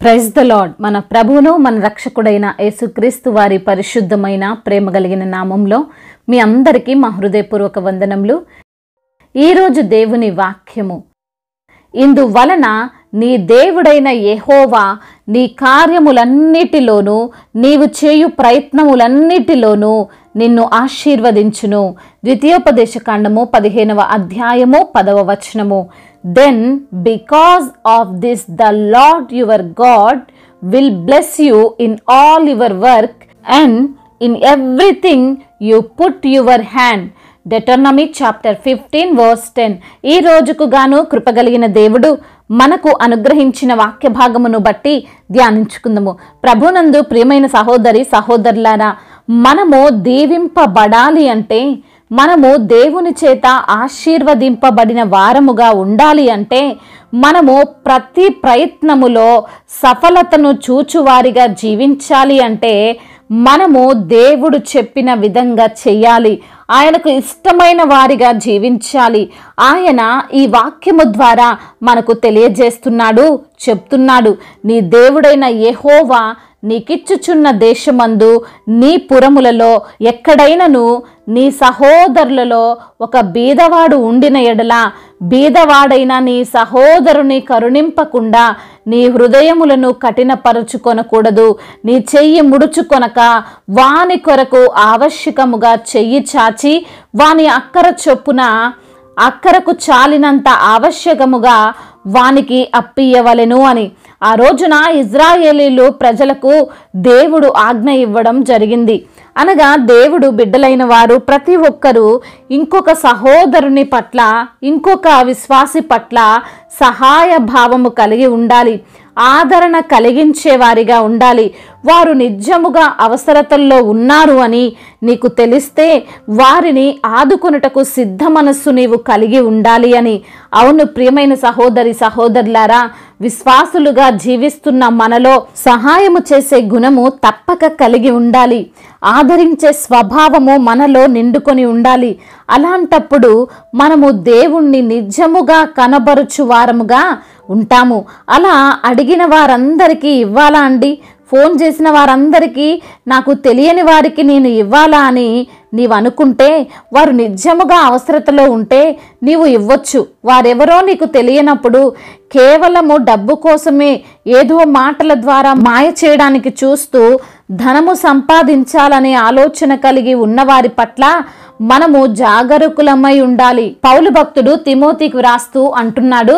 Praise the lord. మన ప్రభువును మన రక్షకుడైన యేసుక్రీస్తు వారి పరిశుద్ధమైన ప్రేమ కలిగిన నామంలో మీ అందరికీ మా హృదయపూర్వక వందనములు. ఈరోజు దేవుని వాక్యము, ఇందువలన నీ దేవుడైన యెహోవా నీ కార్యములన్నిటిలోనూ నీవు చేయు ప్రయత్నములన్నిటిలోనూ నిన్ను ఆశీర్వదించును. ద్వితీయోపదేశకాండము 15వ అధ్యాయము 10వ వచనము. Then because of this the Lord your God will bless you in all your work and in everything you put your hand. Deuteronomy chapter 15 verse 10. ఈ రోజుకు గాను కృపగలిగిన దేవుడు మనకు అనుగ్రహించిన వాక్య భాగమును బట్టి ధ్యానించుకుందాము. ప్రభునందు ప్రియమైన సహోదరి సహోదరులారా, మనము దీవింపబడాలి అంటే, మనము దేవుని చేత ఆశీర్వదింపబడిన వారముగా ఉండాలి అంటే, మనము ప్రతి ప్రయత్నములో సఫలతను చూచువారిగా జీవించాలి అంటే, మనము దేవుడు చెప్పిన విధంగా చెయ్యాలి. ఆయనకు ఇష్టమైన వారిగా జీవించాలి. ఆయన ఈ వాక్యము ద్వారా మనకు తెలియజేస్తున్నాడు, చెప్తున్నాడు. నీ దేవుడైన యెహోవా నీకిచ్చుచున్న దేశమందు నీ పురములలో ఎక్కడైనను నీ సహోదరులలో ఒక బీదవాడు ఉండిన ఎడల, బీదవాడైన నీ సహోదరుని కరుణింపకుండా నీ హృదయములను కఠినపరుచుకొనకూడదు. నీ చెయ్యి ముడుచుకొనక వాని కొరకు ఆవశ్యకముగా చెయ్యి చాచి వాని అక్కర చొప్పున అక్కరకు చాలినంత ఆవశ్యకముగా వానికి అప్పియవలెను అని. ఆ రోజున ఇజ్రాయేలీలు ప్రజలకు దేవుడు ఆజ్ఞ ఇవ్వడం జరిగింది. అనగా దేవుడు బిడ్డలైన వారు ప్రతి ఒక్కరూ ఇంకొక సహోదరుని పట్ల, ఇంకొక విశ్వాసి పట్ల సహాయ భావము కలిగి ఉండాలి, ఆదరణ కలిగించే వారిగా ఉండాలి. వారు నిజముగా అవసరతల్లో ఉన్నారు అని నీకు తెలిస్తే వారిని ఆదుకొనుటకు సిద్ధ మనస్సు నీవు కలిగి ఉండాలి అని. అవును ప్రియమైన సహోదరి సహోదరులారా, విశ్వాసులుగా జీవిస్తున్న మనలో సహాయము చేసే గుణము తప్పక కలిగి ఉండాలి. ఆదరించే స్వభావము మనలో నిండుకొని ఉండాలి. అలాంటప్పుడు మనము దేవుణ్ణి నిజముగా కనబరుచు వారముగా ఉంటాము. అలా అడిగిన వారందరికీ ఇవ్వాలా అండి? ఫోన్ చేసిన వారందరికీ నాకు తెలియని వారికి నేను ఇవ్వాలా అని నీవు అనుకుంటే, వారు నిజముగా అవసరతలో ఉంటే నీవు ఇవ్వచ్చు. వారెవరో నీకు తెలియనప్పుడు కేవలము డబ్బు కోసమే ఏదో మాటల ద్వారా మాయ చేయడానికి చూస్తూ ధనము సంపాదించాలనే ఆలోచన కలిగి ఉన్నవారి పట్ల మనము జాగరూకులమై ఉండాలి. పౌలు భక్తుడు తిమోతికి వ్రాస్తూ అంటున్నాడు,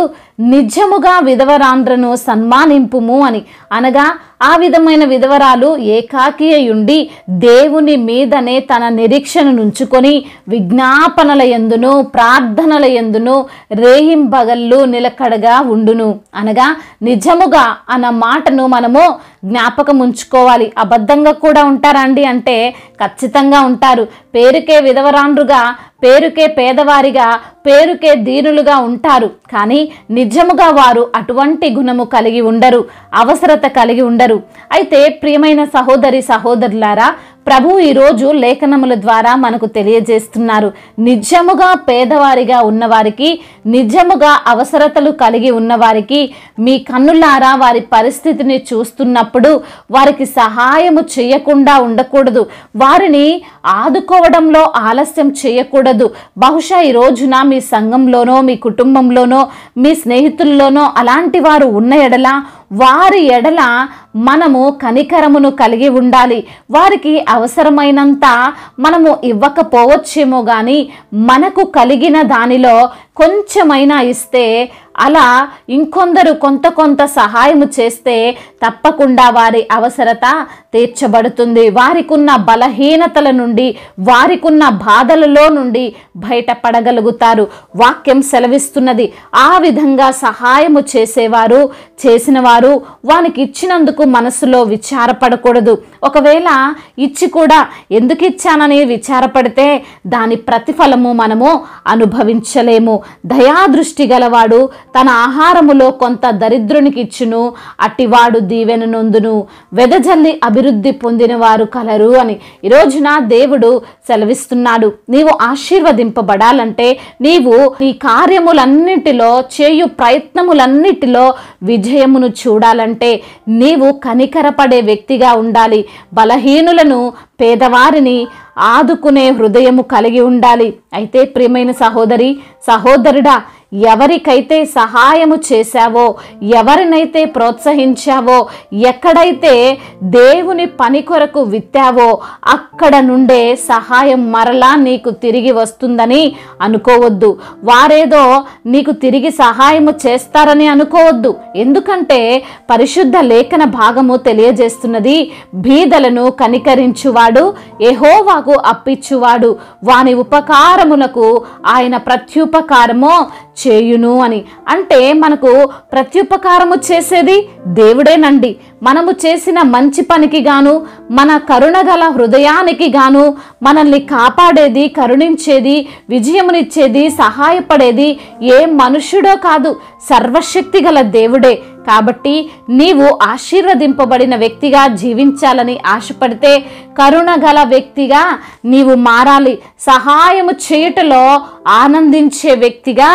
నిజముగా విధవరాండ్రను సన్మానింపుము అని. అనగా ఆ విధమైన విధవరాలు ఏకాకి అయ్యుండి దేవుని మీదనే తన నిరీక్షను నుంచుకొని విజ్ఞాపనల యందును ప్రార్థనల యందును రేయింబగళ్ళు నిలకడగా ఉండును. అనగా నిజముగా అన్న మాటను మనము జ్ఞాపకం ఉంచుకోవాలి. అబద్ధంగా కూడా ఉంటారండి అంటే ఖచ్చితంగా ఉంటారు. పేరుకే విధవరాండ్రుగా, పేరుకే పేదవారిగా, పేరుకే దీనులుగా ఉంటారు. కానీ నిజముగా వారు అటువంటి గుణము కలిగి ఉండరు, అవసరత కలిగి ఉండరు. అయితే ప్రియమైన సహోదరి సహోదరులారా, ప్రభు ఈరోజు లేఖనముల ద్వారా మనకు తెలియజేస్తున్నారు, నిజముగా పేదవారిగా ఉన్నవారికి, నిజముగా అవసరతలు కలిగి ఉన్నవారికి మీ కన్నులారా వారి పరిస్థితిని చూస్తున్నప్పుడు వారికి సహాయము చేయకుండా ఉండకూడదు. వారిని ఆదుకోవడంలో ఆలస్యం చేయకూడదు. బహుశా ఈ రోజున మీ సంఘంలోనో, మీ కుటుంబంలోనో, మీ స్నేహితుల్లోనో అలాంటి వారు ఉన్న ఎడల, వారి ఎడల మనము కనికరమును కలిగి ఉండాలి. వారికి అవసరమైనంత మనము ఇవ్వకపోవచ్చేమో కానీ మనకు కలిగిన దానిలో కొంచెమైనా ఇస్తే, అలా ఇంకొందరు కొంత సహాయము చేస్తే తప్పకుండా వారి అవసరత తీర్చబడుతుంది. వారికున్న బలహీనతల నుండి, వారికున్న బాధలలో నుండి బయటపడగలుగుతారు. వాక్యం సెలవిస్తున్నది. ఆ విధంగా సహాయము చేసేవారు, చేసిన వారు వానికి ఇచ్చినందుకు మనసులో విచారపడకూడదు. ఒకవేళ ఇచ్చి కూడా ఎందుకు ఇచ్చానని విచారపడితే దాని ప్రతిఫలము మనము అనుభవించలేము. దయాదృష్టి గలవాడు తన ఆహారములో కొంత దరిద్రునికి ఇచ్చును, అట్టివాడు దీవెన నొందును, వెదజల్లి అభివృద్ధి పొందిన వారు కలరు అని. ఈరోజున దేవుడు సెలవిస్తున్నాడు, నీవు ఆశీర్వదింపబడాలంటే నీవు నీ కార్యములన్నిటిలో, చేయు ప్రయత్నములన్నిటిలో విజయమును చూడాలంటే నీవు కనికరపడే వ్యక్తిగా ఉండాలి. బలహీనులను, పేదవారిని ఆదుకునే హృదయము కలిగి ఉండాలి. అయితే ప్రియమైన సహోదరి, సహోదరుడా, ఎవరికైతే సహాయము చేశావో, ఎవరినైతే ప్రోత్సహించావో, ఎక్కడైతే దేవుని పని కొరకు విత్తావో అక్కడ నుండే సహాయం మరలా నీకు తిరిగి వస్తుందని అనుకోవద్దు. వారేదో నీకు తిరిగి సహాయము చేస్తారని అనుకోవద్దు. ఎందుకంటే పరిశుద్ధ లేఖన భాగము తెలియజేస్తున్నది, బీదలను కనికరించువాడు యెహోవాకు అప్పిచ్చువాడు, వాని ఉపకారములకు ఆయన ప్రత్యుపకారము చేయును అని. అంటే మనకు ప్రత్యుపకారము చేసేది దేవుడేనండి. మనము చేసిన మంచి పనికి గాను, మన కరుణగల హృదయానికి గాను మనల్ని కాపాడేది, కరుణించేది, విజయమునిచ్చేది, సహాయపడేది ఏ మనుష్యుడో కాదు, సర్వశక్తి గల దేవుడే. కాబట్టి నీవు ఆశీర్వదింపబడిన వ్యక్తిగా జీవించాలని ఆశపడితే కరుణగల వ్యక్తిగా నీవు మారాలి. సహాయము చేయుటలో ఆనందించే వ్యక్తిగా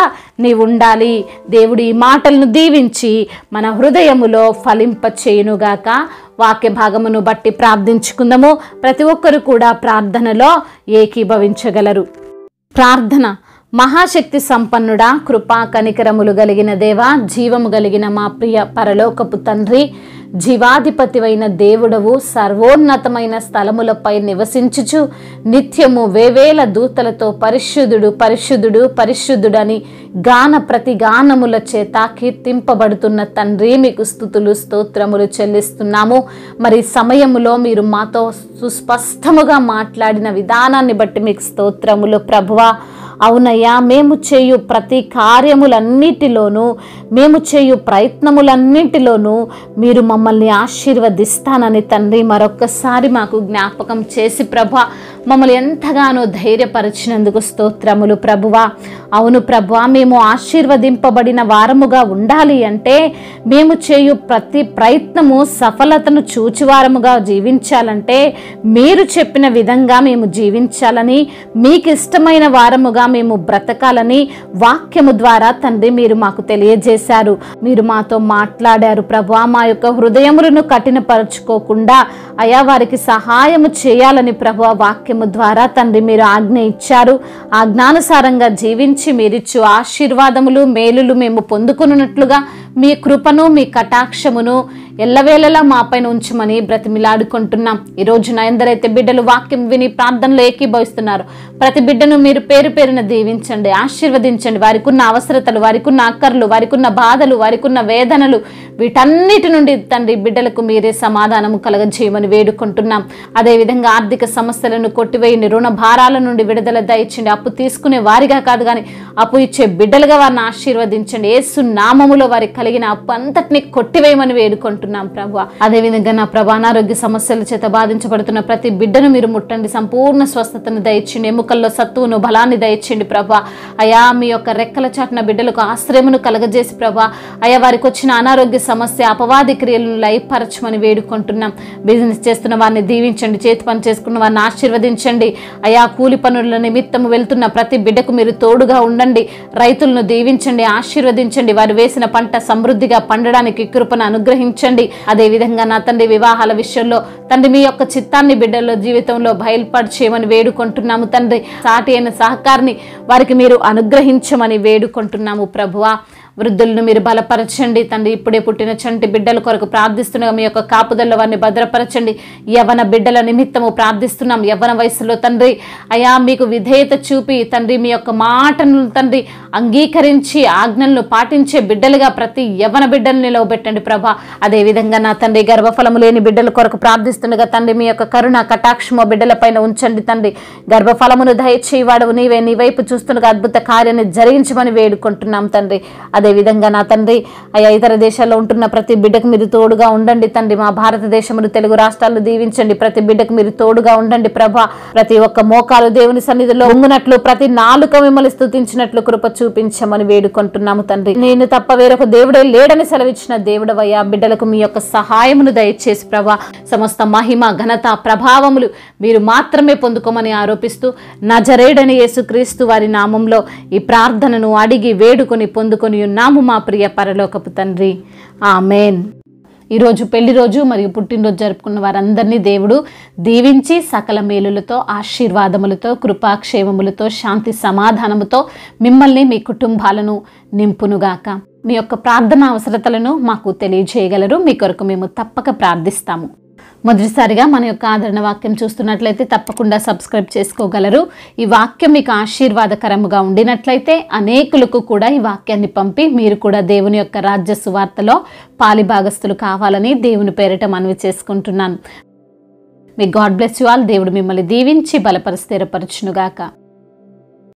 నీవు ఉండాలి. దేవుడి ఈ మాటలను దీవించి మన హృదయములో ఫలింపచేయునుగాక. వాక్య భాగమును బట్టి ప్రార్థించుకుందాము. ప్రతి ఒక్కరు కూడా ప్రార్థనలో ఏకీభవించగలరు. ప్రార్థన. మహాశక్తి సంపన్నుడా, కృపా కనికరములు కలిగిన దేవా, జీవము కలిగిన మా ప్రియ పరలోకపు తండ్రి, జీవాధిపతివైన దేవుడవు, సర్వోన్నతమైన స్థలములపై నివసించుచు నిత్యము వేవేల దూతలతో పరిశుద్ధుడు పరిశుద్ధుడు పరిశుద్ధుడని గాన ప్రతి గానముల చేత కీర్తింపబడుతున్న తండ్రి, మీకు స్తుతులు స్తోత్రములు చెల్లిస్తున్నాము. మరి సమయములో మీరు మాతో సుస్పష్టముగా మాట్లాడిన విధానాన్ని బట్టి మీకు స్తోత్రములు ప్రభువా. అవునయ్యా, మేము చేయు ప్రతి కార్యములన్నిటిలోనూ, మేము చేయు ప్రయత్నములన్నింటిలోనూ మీరు మమ్మల్ని ఆశీర్వదిస్తానని తండ్రి మరొక్కసారి మాకు జ్ఞాపకం చేసి ప్రభా మమ్మల్ని ఎంతగానో ధైర్యపరిచినందుకు స్తోత్రములు ప్రభువా. అవును ప్రభువా, మేము ఆశీర్వదింపబడిన వారముగా ఉండాలి అంటే మేము చేయు ప్రతి ప్రయత్నము సఫలతను చూచువారముగా జీవించాలంటే మీరు చెప్పిన విధంగా మేము జీవించాలని, మీకు ఇష్టమైన వారముగా మేము బ్రతకాలని వాక్యము ద్వారా తండ్రి మీరు మాకు తెలియజేశారు. మీరు మాతో మాట్లాడారు ప్రభువా. మా యొక్క హృదయములను కఠినపరచుకోకుండా అయా వారికి సహాయము చేయాలని ప్రభువా వాక్యము ద్వారా తండ్రి మీరు ఆజ్ఞ ఇచ్చారు. ఆజ్ఞానుసారంగా జీవించి మీరిచ్చు ఆశీర్వాదములు, మేలులు మేము పొందుకున్నట్లుగా మీ కృపను, మీ కటాక్షమును ఎల్లవేళలా మాపైన ఉంచమని బ్రతిమిలాడుకుంటున్నాం. ఈ రోజున ఎందరైతే బిడ్డలు వాక్యం విని ప్రార్థనలో ఏకీభవిస్తున్నారు, ప్రతి బిడ్డను మీరు పేరు పేరున దీవించండి, ఆశీర్వదించండి. వారికి ఉన్న అవసరతలు, వారికి ఉన్న అక్కర్లు, వారికి ఉన్న బాధలు, వారికి ఉన్న వేదనలు, వీటన్నిటి నుండి తండ్రి బిడ్డలకు మీరే సమాధానము కలగజేయమని వేడుకుంటున్నాం. అదేవిధంగా ఆర్థిక సమస్యలను కొట్టివేయండి, రుణ భారాల నుండి విడుదల దయచండి. అప్పు తీసుకునే వారిగా కాదు కానీ అప్పు ఇచ్చే బిడ్డలుగా వారిని ఆశీర్వదించండి. యేసు నామములో వారికి కలిగిన అప్పు అంతటిని కొట్టివేయమని వేడుకుంటున్నాం ప్రభువా. అదేవిధంగా నా ప్రభా, అనారోగ్య సమస్యల చేత బాధించబడుతున్న ప్రతి బిడ్డను మీరు ముట్టండి, సంపూర్ణ స్వస్థతను దయచండి, ఎముకల్లో సత్తువును, బలాన్ని దయచండి ప్రభా. అయా మీ యొక్క రెక్కల చాటున బిడ్డలకు ఆశ్రయమును కలగజేసి ప్రభా అయా వారికి వచ్చిన అనారోగ్య సమస్య, అపవాది క్రియలను లయపరచమని వేడుకుంటున్నాం. బిజినెస్ చేస్తున్న వారిని దీవించండి, చేతి పని చేసుకున్న వారిని ఆశీర్వదించండి. అయా కూలి పనుల నిమిత్తము వెళ్తున్న ప్రతి బిడ్డకు మీరు తోడుగా ఉండండి. రైతులను దీవించండి, ఆశీర్వదించండి. వారు వేసిన పంట సమృద్ధిగా పండడానికి కృపను అనుగ్రహించండి. అదేవిధంగా నా తండ్రి వివాహాల విషయంలో తండ్రి మీ యొక్క చిత్తాన్ని బిడ్డల జీవితంలో బయలుపరిచేయమని వేడుకుంటున్నాము తండ్రి. సాటి అయిన సహకారిని వారికి మీరు అనుగ్రహించమని వేడుకుంటున్నాము ప్రభువా. వృద్ధులను మీరు బలపరచండి తండ్రి. ఇప్పుడే పుట్టిన చంటి బిడ్డల కొరకు ప్రార్థిస్తున్నాం, మీ యొక్క కాపుదల్లో వారిని భద్రపరచండి. యవ్వన బిడ్డల నిమిత్తము ప్రార్థిస్తున్నాం. యవ్వన వయసులో తండ్రి అయా మీకు విధేయత చూపి తండ్రి మీ యొక్క మాటను తండ్రి అంగీకరించి ఆజ్ఞలను పాటించే బిడ్డలుగా ప్రతి యవ్వన బిడ్డలు నిలవబెట్టండి ప్రభా. అదేవిధంగా నా తండ్రి గర్భఫలము లేని బిడ్డల కొరకు ప్రార్థిస్తుండగా తండ్రి మీ యొక్క కరుణ కటాక్షము బిడ్డల పైన ఉంచండి తండ్రి. గర్భఫలమును దయచేయవాడవు నీవే, నీ వైపు చూస్తుండగా అద్భుత కార్యాన్ని జరిగించమని వేడుకుంటున్నాం తండ్రి. అదేవిధంగా నా తండ్రి అయా ఇతర దేశాల్లో ఉంటున్న ప్రతి బిడ్డకు మీరు తోడుగా ఉండండి తండ్రి. మా భారతదేశమును, తెలుగు రాష్ట్రాలను దీవించండి. ప్రతి బిడ్డకు మీరు తోడుగా ఉండండి ప్రభా. ప్రతి ఒక్క మోకాలు దేవుని సన్నిధిలో ఉంగునట్లు, ప్రతి నాలుక మిమ్మల్ని స్తుతించినట్లు కృప చూపించమని వేడుకుంటున్నాము తండ్రి. నేను తప్ప వేరొక దేవుడే లేడని సెలవిచ్చిన దేవుడవయ్యా, బిడ్డలకు మీ యొక్క సహాయమును దయచేసి ప్రభా సమస్త మహిమ, ఘనత, ప్రభావములు మీరు మాత్రమే పొందుకోమని ఆరోపిస్తూ నజరేయుడైన యేసుక్రీస్తు వారి నామంలో ఈ ప్రార్థనను అడిగి వేడుకొని పొందుకొని ఉన్నాము మా ప్రియ పరలోకపు తండ్రి. ఆమేన్. ఈరోజు పెళ్లి రోజు మరియు పుట్టినరోజు జరుపుకున్న వారందరినీ దేవుడు దీవించి సకల మేలులతో, ఆశీర్వాదములతో, కృపాక్షేమములతో, శాంతి సమాధానముతో మిమ్మల్ని, మీ కుటుంబాలను నింపునుగాక. మీ యొక్క ప్రార్థన అవసరతలను మాకు తెలియజేయగలరు. మీ కొరకు మేము తప్పక ప్రార్థిస్తాము. మొదటిసారిగా మన యొక్క ఆదరణ వాక్యం చూస్తున్నట్లయితే తప్పకుండా సబ్స్క్రైబ్ చేసుకోగలరు. ఈ వాక్యం మీకు ఆశీర్వాదకరముగా ఉండినట్లయితే అనేకులకు కూడా ఈ వాక్యాన్ని పంపి మీరు కూడా దేవుని యొక్క రాజ్య సువార్తలో పాలిభాగస్తులు కావాలని దేవుని పేరిట మనవి చేసుకుంటున్నాను. మీ గాడ్ బ్లెస్ యు ఆల్. దేవుడు మిమ్మల్ని దీవించి బలపరిచి స్థిరపరచునుగాక.